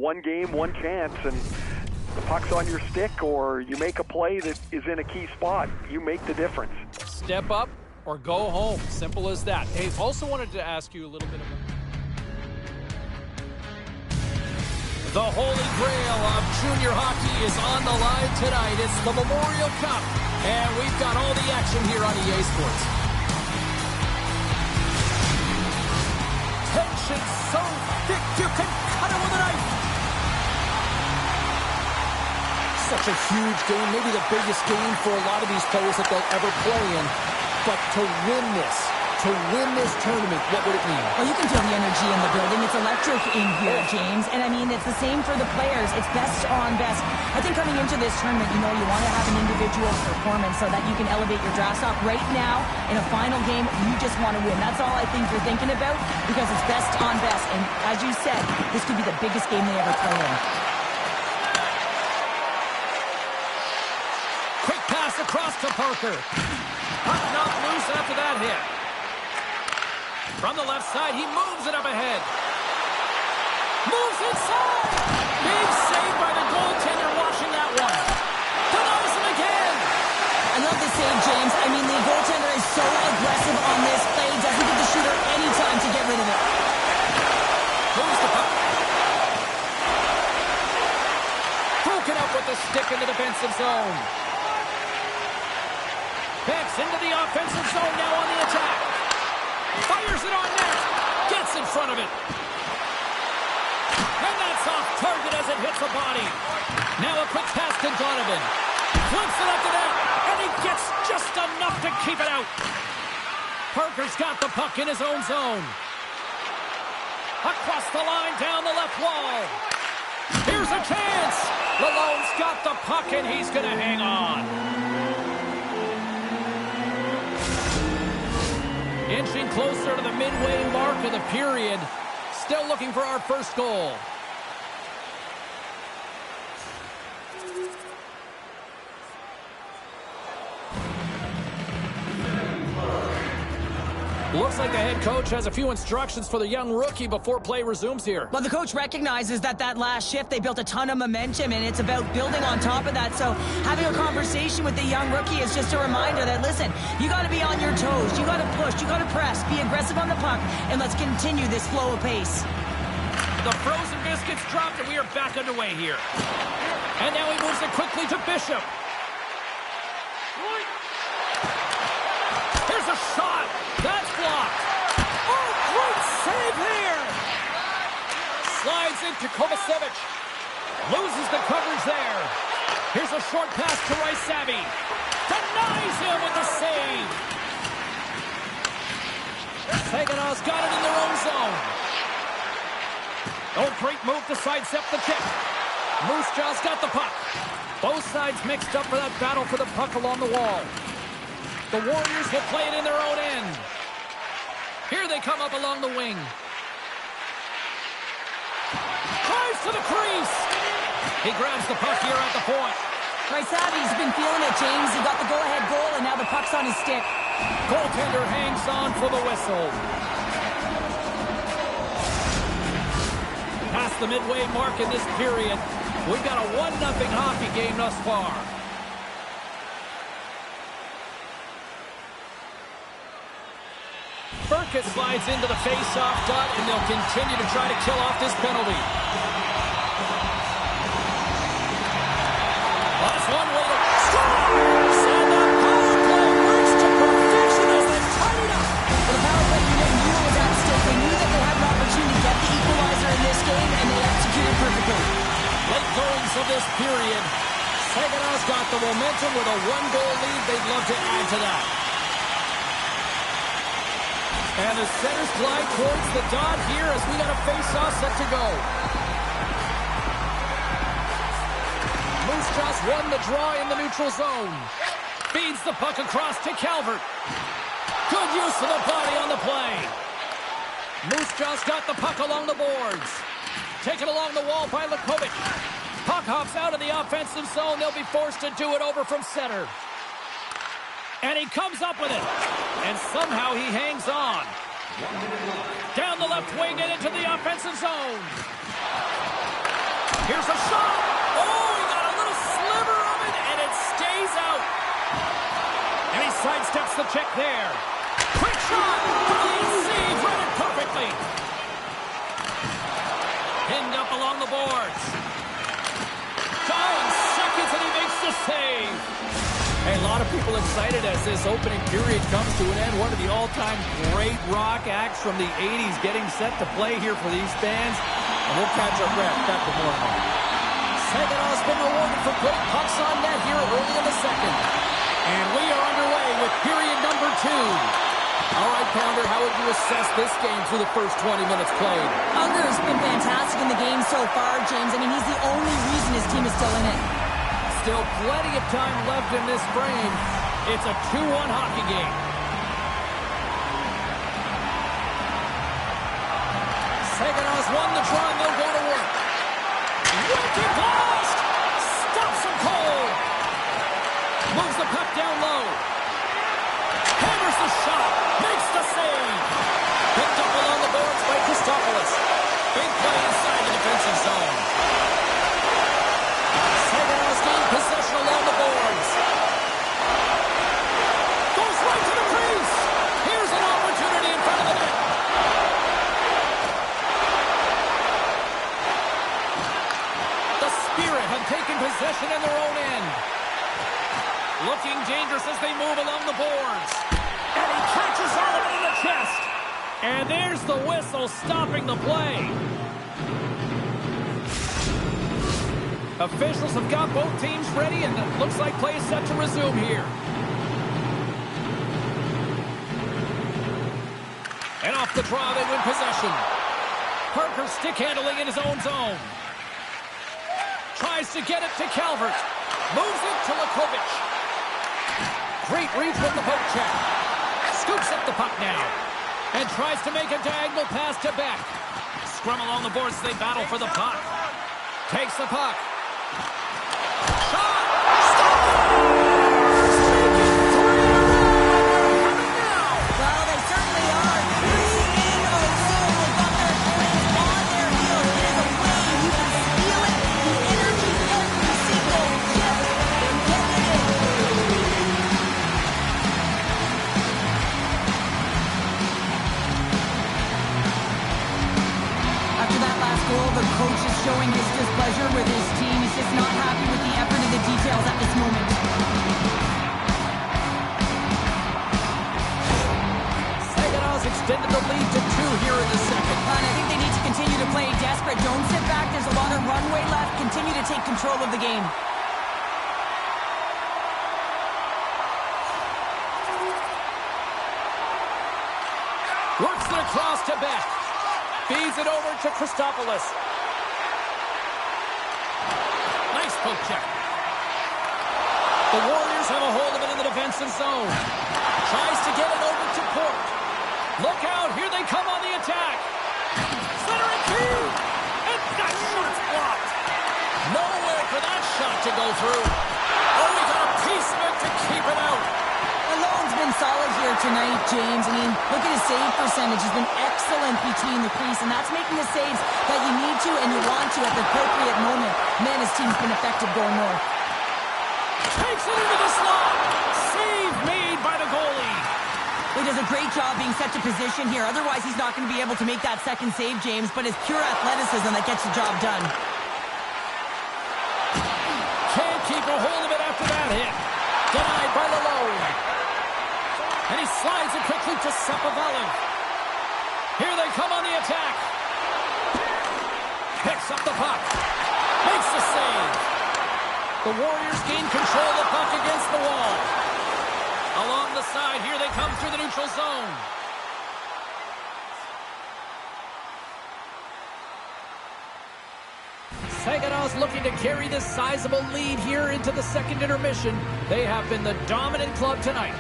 one game, one chance, and the puck's on your stick, or you make a play that is in a key spot. You make the difference. Step up or go home. Simple as that. Hey, also wanted to ask you a little bit about the holy grail of junior hockey is on the line tonight. It's the Memorial Cup, and we've got all the action here on EA Sports. Tension so thick you can cut it with a knife. Such a huge game, maybe the biggest game for a lot of these players that they'll ever play in. But to win this tournament, what would it mean? Well, you can feel the energy in the building. It's electric in here, James. And I mean, it's the same for the players. It's best on best. I think coming into this tournament, you know, you want to have an individual performance so that you can elevate your draft stock. Right now, in a final game, you just want to win. That's all I think you're thinking about, because it's best on best. And as you said, this could be the biggest game they ever play in. Quick pass across to Parker. Puck knocked loose after that hit. From the left side, he moves it up ahead. Moves inside. Big save by the goaltender watching that one. Denies him again. I love the save, James. I mean, the goaltender is so aggressive on this play. He doesn't give the shooter any time to get rid of it. Moves the puck. Broken up with the stick in the defensive zone. Backs into the offensive zone now on the attack. Fires it on net. Gets in front of it. And that's off target as it hits a body. Now a quick pass to Donovan. Flips it up to net. And he gets just enough to keep it out. Parker's got the puck in his own zone. Across the line, down the left wall. Here's a chance. Lalonde's got the puck, and he's going to hang on. Inching closer to the midway mark of the period. Still looking for our first goal. Looks like the head coach has a few instructions for the young rookie before play resumes here. Well, the coach recognizes that last shift, they built a ton of momentum, and it's about building on top of that. So having a conversation with the young rookie is just a reminder that, listen, you got to be on your toes. You got to push. You got to press. Be aggressive on the puck, and let's continue this flow of pace. The frozen biscuits dropped, and we are back underway here. And now he moves it quickly to Bishop. Here's a shot. That's blocked. Oh, great save here. Slides into Kovacevic. Loses the coverage there. Here's a short pass to Rice-Savvy. Denies him with the save. Saganow's got it in their own zone. Oh, great move to sidestep the kick. Moose Jaw's got the puck. Both sides mixed up for that battle for the puck along the wall. The Warriors will play it in their own end. Here they come up along the wing. Drives to the crease. He grabs the puck here at the point. Rice-Savvy's been feeling it, James. He got the go-ahead goal, and now the puck's on his stick. Goaltender hangs on for the whistle. Past the midway mark in this period, we've got a 1-0 hockey game thus far. Burkett slides into the face-off dot, and they'll continue to try to kill off this penalty. That's one way to score! And the power play reached to perfection as they tied it up. Well, the power play unit knew it was at stake. They knew that they had an opportunity to get the equalizer in this game, and they executed perfectly. Late goings of this period. Saganow's got the momentum with a 1-goal lead. They'd love to add to that. And the centers glide towards the dot here as we got a face-off set to go. Moose Jaw's won the draw in the neutral zone. Feeds the puck across to Calvert. Good use of the body on the play. Moose Jaw's got the puck along the boards. Taken along the wall by Lakovic. Puck hops out of the offensive zone. They'll be forced to do it over from center. And he comes up with it. And somehow he hangs on. Down the left wing and into the offensive zone. Here's a shot. Oh, he got a little sliver of it, and it stays out. And he sidesteps the check there. Quick shot. Brilliant save. Read it perfectly. Pinned up along the boards. Dying seconds, and he makes the save. Hey, a lot of people excited as this opening period comes to an end. One of the all-time great rock acts from the 80s getting set to play here for these fans. And we'll catch our breath back to more on. Saganow's been rewarded for putting pucks on net here early in the second. And we are underway with period number 2. All right, Pounder, how would you assess this game through the first 20 minutes played? Unger has been fantastic in the game so far, James. I mean, he's the only reason his team is still in it. Still plenty of time left in this frame. It's a 2-1 hockey game. Saganow's won the draw, and they'll go to work. Wicked blast! Stops him cold. Moves the puck down low. Hammers the shot. Makes the save. Picked up along the boards by Christopoulos. Big play inside the defensive zone. Saganow's gained possession along the boards. Goes right to the crease. Here's an opportunity in front of the net. The Spirit have taken possession in their own end. Looking dangerous as they move along the boards. And he catches all of it in the chest. And there's the whistle stopping the play. Officials have got both teams ready, and it looks like play is set to resume here. And off the draw, they win possession. Parker stick handling in his own zone. Tries to get it to Calvert. Moves it to Lakovic. Great reach with the poke check. Scoops up the puck now. And tries to make a diagonal pass to Beck. Scrum along the boards as they battle for the puck. Takes the puck. Shot! Stop! Well, they certainly are. 3 in a row. They've got their opponents on their heels. It is a wave. You can feel it. The energy every single shift. They're getting it. After that last goal, the coach is showing his displeasure with his team. He's just not happy with the effort and the details at this moment. Saganow's extended the lead to 2 here in the second. And I think they need to continue to play desperate. Don't sit back. There's a lot of runway left. Continue to take control of the game. Works it across to Beck. Feeds it over to Christopoulos. Nice poke check. The Warriors have a hold of it in the defensive zone. Tries to get it over to Port. Look out, here they come on the attack. Centering key. And that shot's blocked. Nowhere for that shot to go through. Oh, he got a piece of it to keep it out. Malone's been solid here tonight, James. I mean, look at his save percentage. He's been excellent between the crease, and that's making the saves that you need to and you want to at the appropriate moment. Man, his team's been effective going north. Takes it into the slot. Save made by the goalie. He does a great job being set to position here. Otherwise, he's not going to be able to make that second save, James, but it's pure athleticism that gets the job done. Can't keep a hold of it after that hit. Denied by Malone. And he slides it quickly to Sapovaliv. Here they come on the attack. Picks up the puck. Makes the save. The Warriors gain control of the puck against the wall. Along the side, here they come through the neutral zone. Saganow's looking to carry this sizable lead here into the second intermission. They have been the dominant club tonight.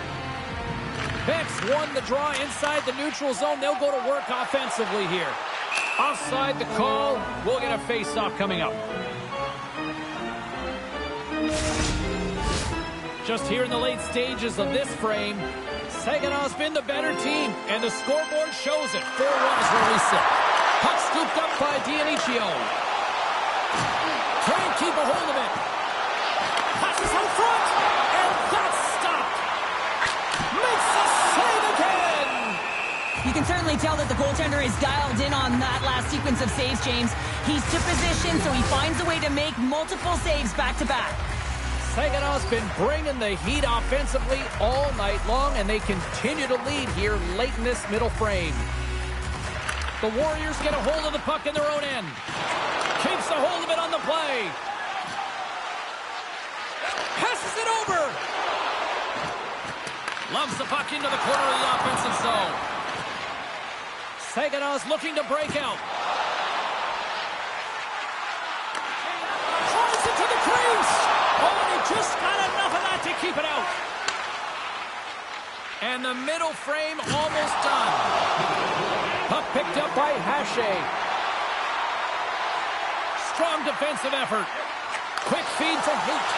Beck's won the draw inside the neutral zone. They'll go to work offensively here. Offside the call. We'll get a face-off coming up. Just here in the late stages of this frame, Saganow's been the better team, and the scoreboard shows it. 4-1 is where we sit. Puck scooped up by Dionicio. keep a hold of it. Passes out front, and that's stopped. Makes the save again. You can certainly tell that the goaltender is dialed in on that last sequence of saves, James. He's to position, so he finds a way to make multiple saves back-to-back. Saginaw has been bringing the heat offensively all night long, and they continue to lead here late in this middle frame. The Warriors get a hold of the puck in their own end. Keeps a hold of it on the play. Passes it over. Loves the puck into the corner of the offensive zone. Saginaw's looking to break out. Tries it to the crease. Oh, and he just got enough of that to keep it out. And the middle frame almost done. Puck picked up by Hache. Strong defensive effort. Quick feed to Haight.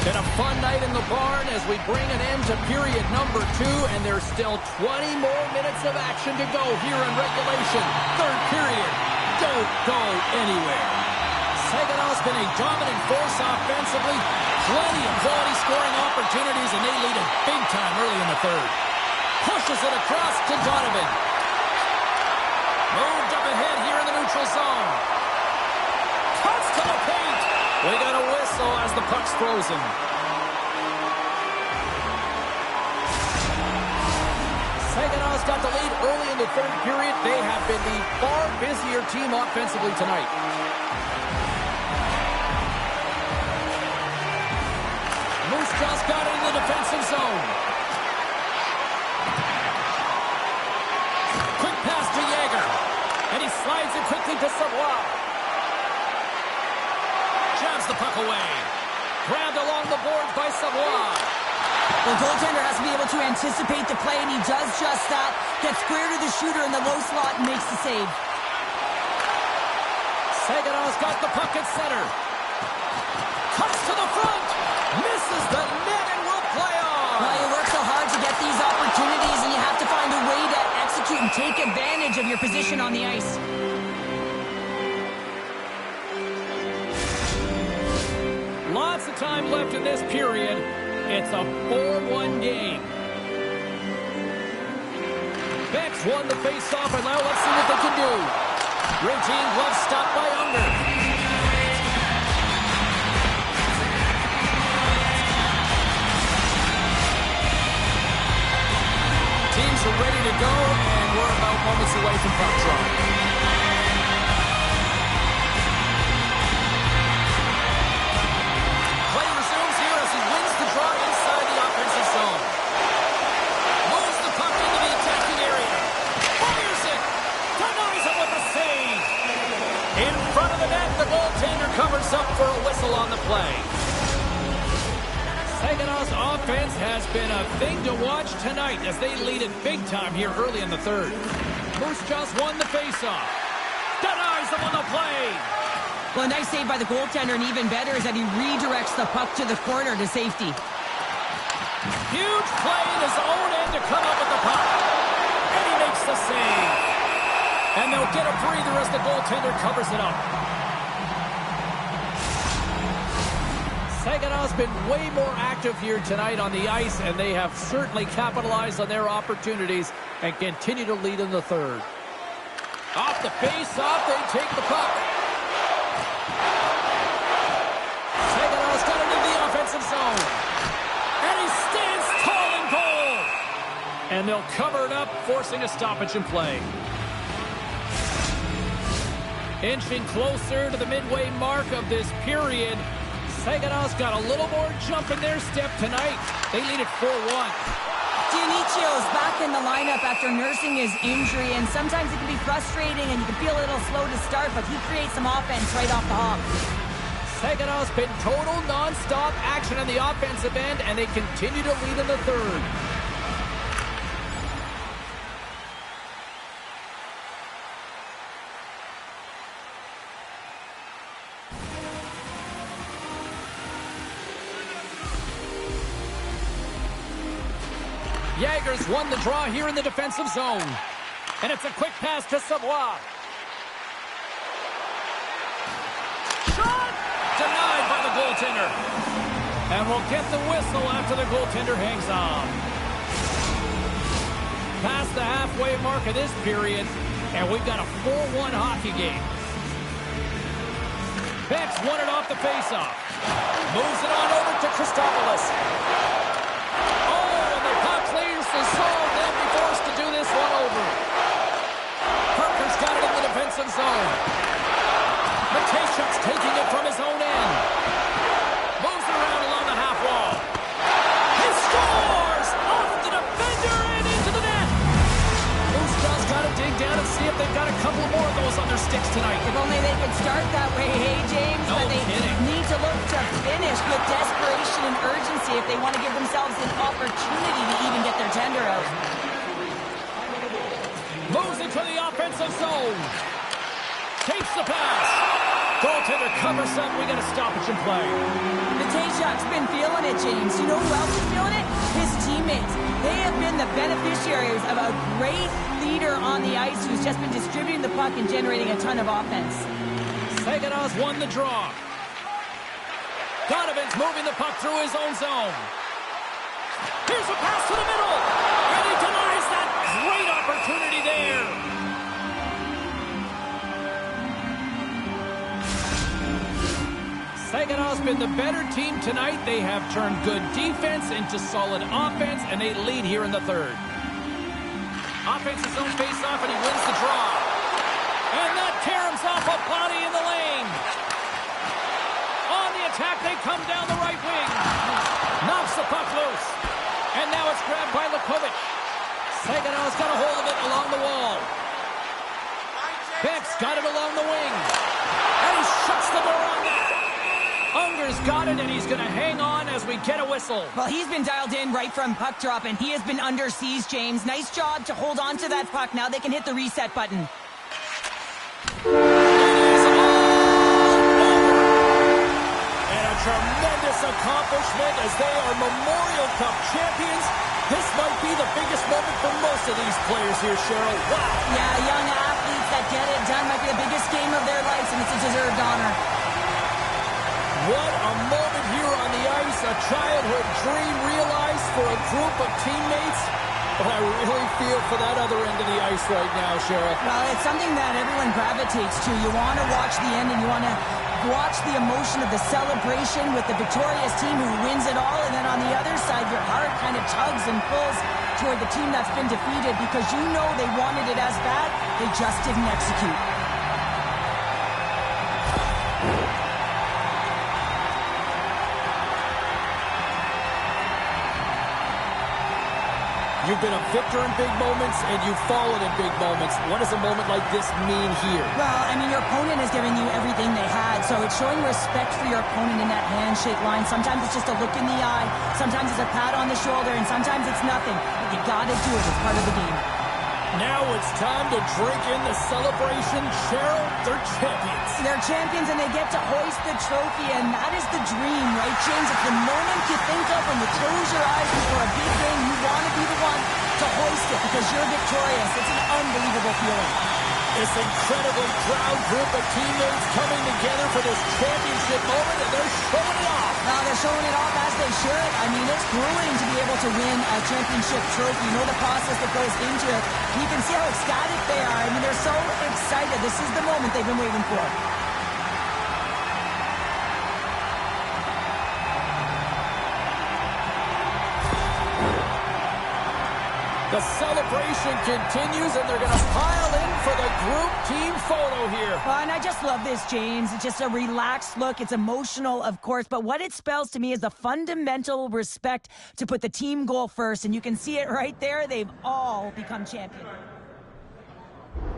Been a fun night in the barn as we bring an end to period number 2, and there's still 20 more minutes of action to go here in regulation. Third period. Don't go anywhere. Saginaw's been a dominant force offensively. Plenty of quality scoring opportunities, and they lead it big time early in the third. Pushes it across to Donovan. Moved up ahead here in the neutral zone. Cuts to the paint. We got a whistle as the puck's frozen. Saginaw's got the lead early in the third period. They have been the far busier team offensively tonight. Moose Jaws got it in the defensive zone. Quick pass to Yager. And he slides it quickly to Savoie. Jabs the puck away. Grabbed along the boards by Savoie. The goaltender has to be able to anticipate the play, and he does just that. Gets square to the shooter in the low slot and makes the save. Saginaw's got the puck at center. Cuts to the front. Misses the net and will play on. Well, you work so hard to get these opportunities, and you have to find a way to execute and take advantage of your position on the ice. Lots of time left in this period. It's a 4-1 game. Beck's won the face-off, and now let's see what they can do. Routine glove stopped by Unger. Teams are ready to go, and we're about moments away from puck drop. Covers up for a whistle on the play. Saginaw's offense has been a thing to watch tonight as they lead it big time here early in the third. Moose Jaws won the faceoff. Denies them on the play. Well, a nice save by the goaltender, and even better is that he redirects the puck to the corner to safety. Huge play in his own end to come up with the puck. And he makes the save. And they'll get a breather as the goaltender covers it up. Saginaw's been way more active here tonight on the ice, and they have certainly capitalized on their opportunities and continue to lead in the third. Off the face-off, they take the puck. Saginaw's got it into the offensive zone. And he stands tall and bold. And they'll cover it up, forcing a stoppage in play. Inching closer to the midway mark of this period. Saginaw's got a little more jump in their step tonight. They lead it 4-1. Dioniccio is back in the lineup after nursing his injury, and sometimes it can be frustrating and you can feel a little slow to start, but he creates some offense right off the hop. Saginaw's been total non-stop action on the offensive end, and they continue to lead in the third. Jaegers won the draw here in the defensive zone. And it's a quick pass to Savoie. Shot! Denied by the goaltender. And we'll get the whistle after the goaltender hangs on. Past the halfway mark of this period, and we've got a 4-1 hockey game. Beck's won it off the faceoff. Moves it on over to Christopoulos. Oh, and the puck clears the zone. They'll be forced to do this one over. Parker's got it in the defensive zone. Matejchuk's taking it from his own end. Moves it around along the half wall. He scores! Off the defender and into the net! Moose Jaw's got to dig down and see if they've got a couple more of those on their sticks tonight. If only they could start that way, hey, James. No but they kidding. need to look to finish with desperation and urgency if they want to give themselves an opportunity to even get their tender out. Moves into the offensive zone. Takes the pass. Goaltender covers up. We got a stoppage in play. Matejchuk's been feeling it, James. You know who else is feeling it? His teammates. They have been the beneficiaries of a great leader on the ice who's just been distributing the puck and generating a ton of offense. Saginaws won the draw. Donovan's moving the puck through his own zone. Here's a pass to the middle. And he denies that. Great opportunity there. Saginaw's been the better team tonight. They have turned good defense into solid offense, and they lead here in the third. Offense's zone face-off, and he wins the draw. And that caroms off a body in the lane. On the attack, they come down the right wing. Knocks the puck loose. And now it's grabbed by Lukovic. Saginaw's got a hold of it along the wall. Beck's got it along the wing. And he shuts the door on that. Unger's got it, and he's going to hang on as we get a whistle. Well, he's been dialed in right from puck drop, and he has been under siege, James. Nice job to hold on to that puck. Now they can hit the reset button. It is all over. And a tremendous accomplishment as they are Memorial Cup champions. This might be the biggest moment for most of these players here, Cheryl. Wow. Yeah, young athletes that get it done might be the biggest game of their lives, and it's a deserved honor. What a moment here on the ice. A childhood dream realized for a group of teammates. Oh, I really feel for that other end of the ice right now, Cheryl. Well, it's something that everyone gravitates to. You want to watch the end, and you want to watch the emotion of the celebration with the victorious team who wins it all, and then on the other side, your heart kind of tugs and pulls toward the team that's been defeated because you know they wanted it as bad, they just didn't execute. You've been a victor in big moments, and you've fallen in big moments. What does a moment like this mean here? Well, I mean, your opponent has given you everything they had, so it's showing respect for your opponent in that handshake line. Sometimes it's just a look in the eye, sometimes it's a pat on the shoulder, and sometimes it's nothing. But you gotta do it. It's part of the game. Now it's time to drink in the celebration. Cheryl, they're champions. They're champions, and they get to hoist the trophy, and that is the dream, right, James? It's the moment you think of when you close your eyes before a big game. You want to be the one to hoist it because you're victorious. It's an unbelievable feeling. This incredibly proud group of teammates coming together for this championship moment, and they're showing it off. Well, they're showing it off as they should. I mean, it's grueling to be able to win a championship trophy. You know the process that goes into it. You can see how ecstatic they are. I mean, they're so excited. This is the moment they've been waiting for. The celebration continues, and they're going to pile in for the group team photo here. Well, and I just love this, James. It's just a relaxed look. It's emotional, of course, but what it spells to me is the fundamental respect to put the team goal first, and you can see it right there. They've all become champions.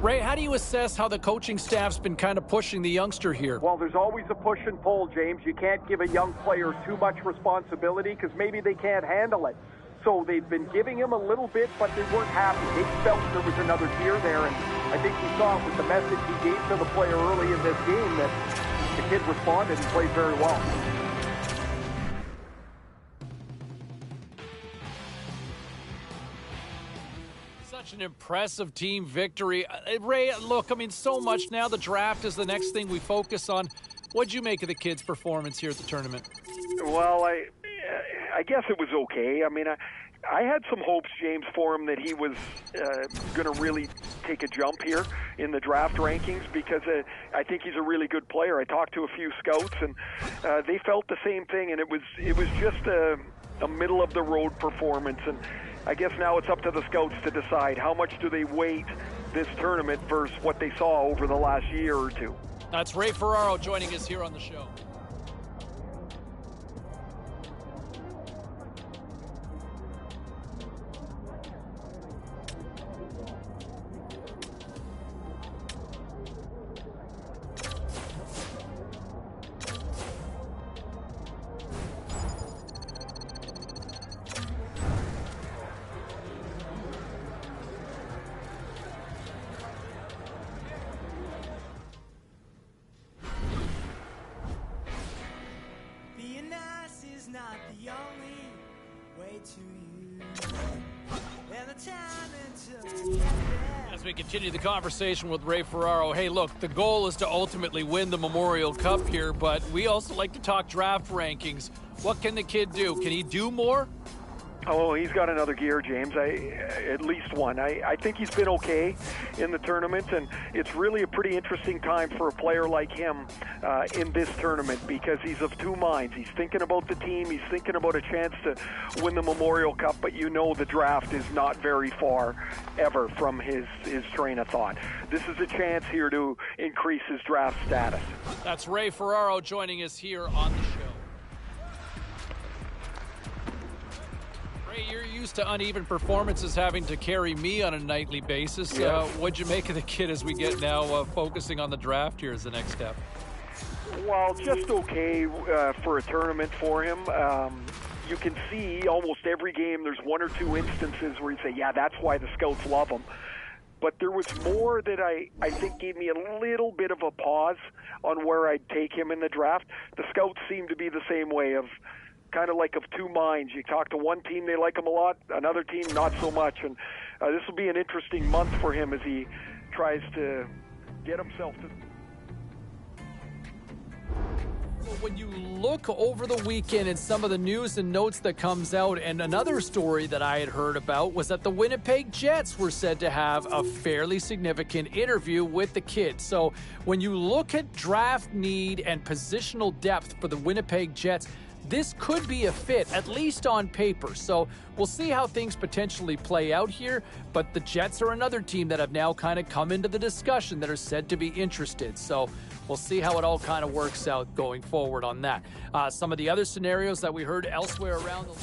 Ray, how do you assess how the coaching staff's been kind of pushing the youngster here? Well, there's always a push and pull, James. You can't give a young player too much responsibility because maybe they can't handle it. So they've been giving him a little bit, but they weren't happy. They felt there was another gear there, and I think we saw it with the message he gave to the player early in this game that the kid responded and played very well. Such an impressive team victory. Ray, look, I mean, so much now. The draft is the next thing we focus on. What'd you make of the kids' performance here at the tournament? Well, I guess it was okay. I mean, I had some hopes, James, for him that he was going to really take a jump here in the draft rankings because I think he's a really good player. I talked to a few scouts, and they felt the same thing, and it was just a middle-of-the-road performance. And I guess now it's up to the scouts to decide how much do they weight this tournament versus what they saw over the last year or two. That's Ray Ferraro joining us here on the show. Not the only way to you. And the time until as we continue the conversation with Ray Ferraro, hey, look, the goal is to ultimately win the Memorial Cup here, but we also like to talk draft rankings. What can the kid do? Can he do more? Oh, he's got another gear, James. At least one. I think he's been okay in the tournament, and it's really a pretty interesting time for a player like him in this tournament because he's of two minds. He's thinking about the team. He's thinking about a chance to win the Memorial Cup, but you know the draft is not very far ever from his train of thought. This is a chance here to increase his draft status. That's Ray Ferraro joining us here on the show. Ray, you're used to uneven performances having to carry me on a nightly basis. Yeah. What'd you make of the kid as we get now focusing on the draft here as the next step? Well, just okay for a tournament for him. You can see almost every game there's one or two instances where you say, yeah, that's why the scouts love him. But there was more that I think gave me a little bit of a pause on where I'd take him in the draft. The scouts seem to be the same way of kind of like of two minds. You talk to one team, they like him a lot, another team, not so much. And this will be an interesting month for him as he tries to get himself to... When you look over the weekend and some of the news and notes that comes out, and another story that I had heard about was that the Winnipeg Jets were said to have a fairly significant interview with the kid. So when you look at draft need and positional depth for the Winnipeg Jets, this could be a fit, at least on paper. So we'll see how things potentially play out here. But the Jets are another team that have now kind of come into the discussion that are said to be interested. So we'll see how it all kind of works out going forward on that. Some of the other scenarios that we heard elsewhere around the...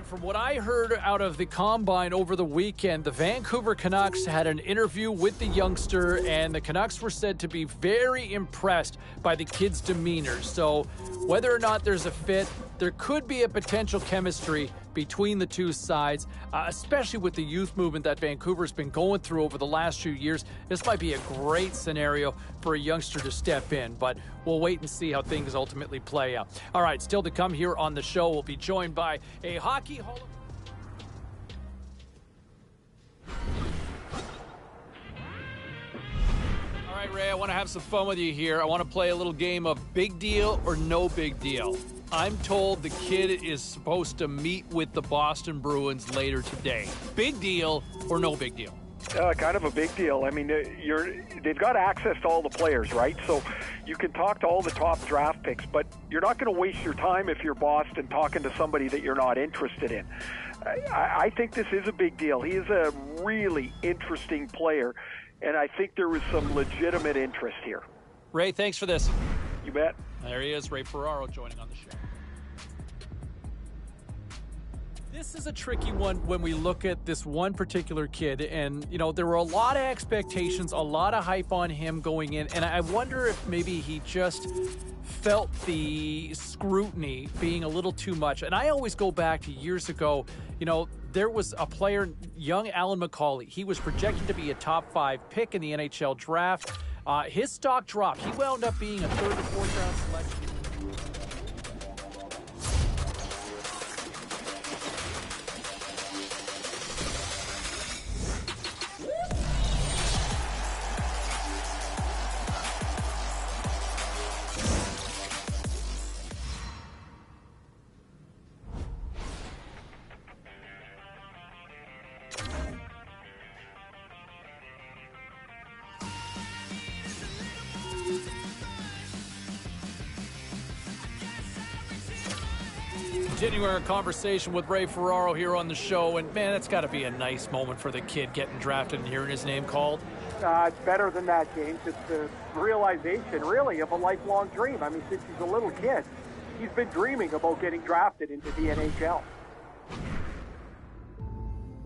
From what I heard out of the Combine over the weekend, the Vancouver Canucks had an interview with the youngster, and the Canucks were said to be very impressed by the kid's demeanor. So whether or not there's a fit, there could be a potential chemistry between the two sides, especially with the youth movement that Vancouver's been going through over the last few years. This might be a great scenario for a youngster to step in, but we'll wait and see how things ultimately play out. All right, still to come here on the show, we'll be joined by a Hockey Hall of... All right, Ray, I want to have some fun with you here. I want to play a little game of big deal or no big deal. I'm told the kid is supposed to meet with the Boston Bruins later today. Big deal or no big deal? Kind of a big deal. I mean, they've got access to all the players, right? So you can talk to all the top draft picks, but you're not going to waste your time if you're Boston talking to somebody that you're not interested in. I think this is a big deal. He is a really interesting player, and I think there was some legitimate interest here. Ray, thanks for this. You bet. There he is, Ray Ferraro joining on the show. This is a tricky one when we look at this one particular kid, and there were a lot of expectations, a lot of hype on him going in, and I wonder if maybe he just felt the scrutiny being a little too much. And I always go back to years ago, there was a player, young Alan McCauley. He was projected to be a top 5 pick in the NHL draft. His stock dropped. He wound up being a 3rd or 4th round selection. Continuing our conversation with Ray Ferraro here on the show, and man, that's got to be a nice moment for the kid getting drafted and hearing his name called. It's better than that, James. It's the realization, really, of a lifelong dream. I mean, since he's a little kid, he's been dreaming about getting drafted into the NHL.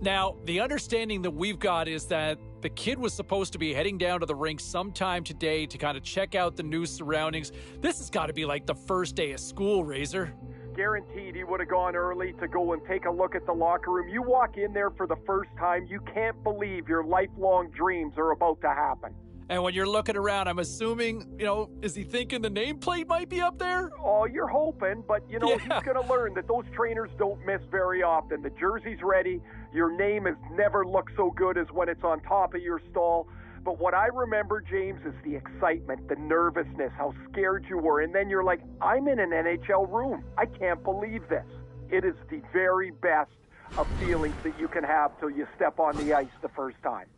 Now, the understanding that we've got is that the kid was supposed to be heading down to the rink sometime today to kind of check out the new surroundings. This has got to be like the first day of school, Razor. Guaranteed he would have gone early to go and take a look at the locker room. You walk in there for the first time, you can't believe your lifelong dreams are about to happen. And when you're looking around, I'm assuming, is he thinking the nameplate might be up there? Oh, you're hoping, but, he's going to learn that those trainers don't miss very often. The jersey's ready. Your name has never looked so good as when it's on top of your stall. But what I remember, James, is the excitement, the nervousness, how scared you were. And then you're like, I'm in an NHL room. I can't believe this. It is the very best of feelings that you can have till you step on the ice the first time.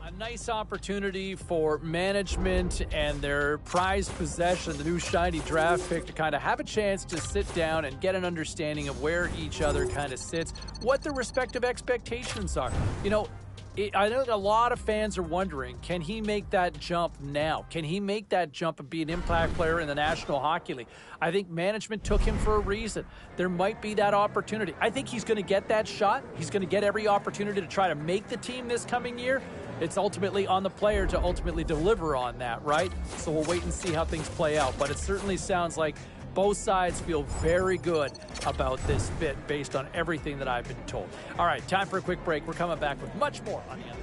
A nice opportunity for management and their prized possession, the new shiny draft pick, to kind of have a chance to sit down and get an understanding of where each other kind of sits, what their respective expectations are. I know a lot of fans are wondering, can he make that jump now? Can he make that jump and be an impact player in the National Hockey League? I think management took him for a reason. There might be that opportunity. I think he's going to get that shot. He's going to get every opportunity to try to make the team this coming year. It's ultimately on the player to ultimately deliver on that, right? So we'll wait and see how things play out. But it certainly sounds like both sides feel very good about this fit based on everything that I've been told. All right, time for a quick break. We're coming back with much more on the other.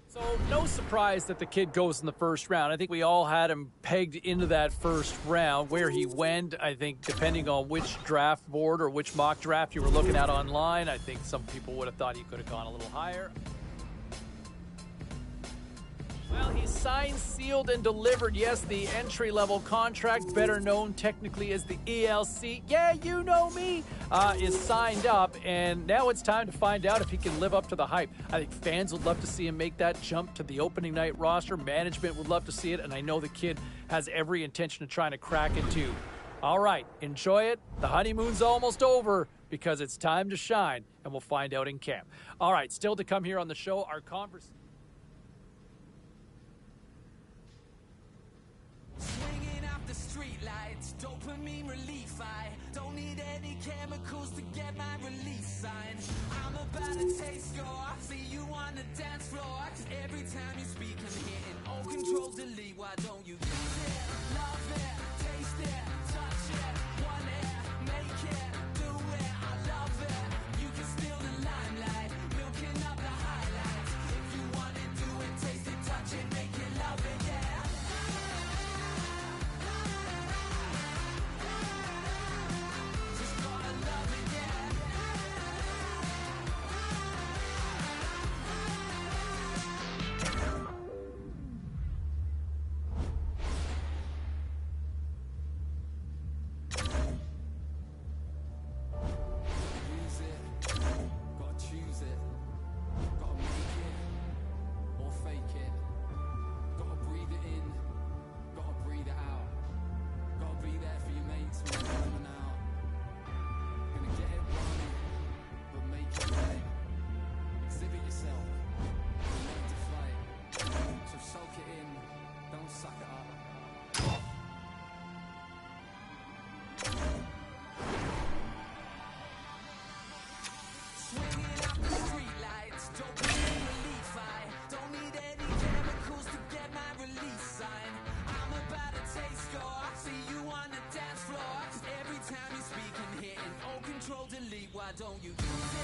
So no surprise that the kid goes in the first round. I think we all had him pegged into that first round. Where he went, I think, depending on which draft board or which mock draft you were looking at online, I think some people would have thought he could have gone a little higher. Well, he's signed, sealed, and delivered. Yes, the entry-level contract, better known technically as the ELC. Yeah, you know me, is signed up, and now it's time to find out if he can live up to the hype. I think fans would love to see him make that jump to the opening night roster. Management would love to see it, and I know the kid has every intention of trying to crack it too. All right, enjoy it. The honeymoon's almost over because it's time to shine, and we'll find out in camp. All right, still to come here on the show, our conversation. Swinging off the street lights, dopamine relief. I don't need any chemicals to get my release sign. I'm about to taste your, see you on the dance floor. 'Cause every time you speak, I'm hitting all control delete. Why don't you use it, love it, taste it, touch it, want it, make it, do it, I love it. You can steal the limelight, milking up the highlights. If you want it, do it, taste it, touch it, make it, love it, yeah. Oh, control delete, why don't you use it?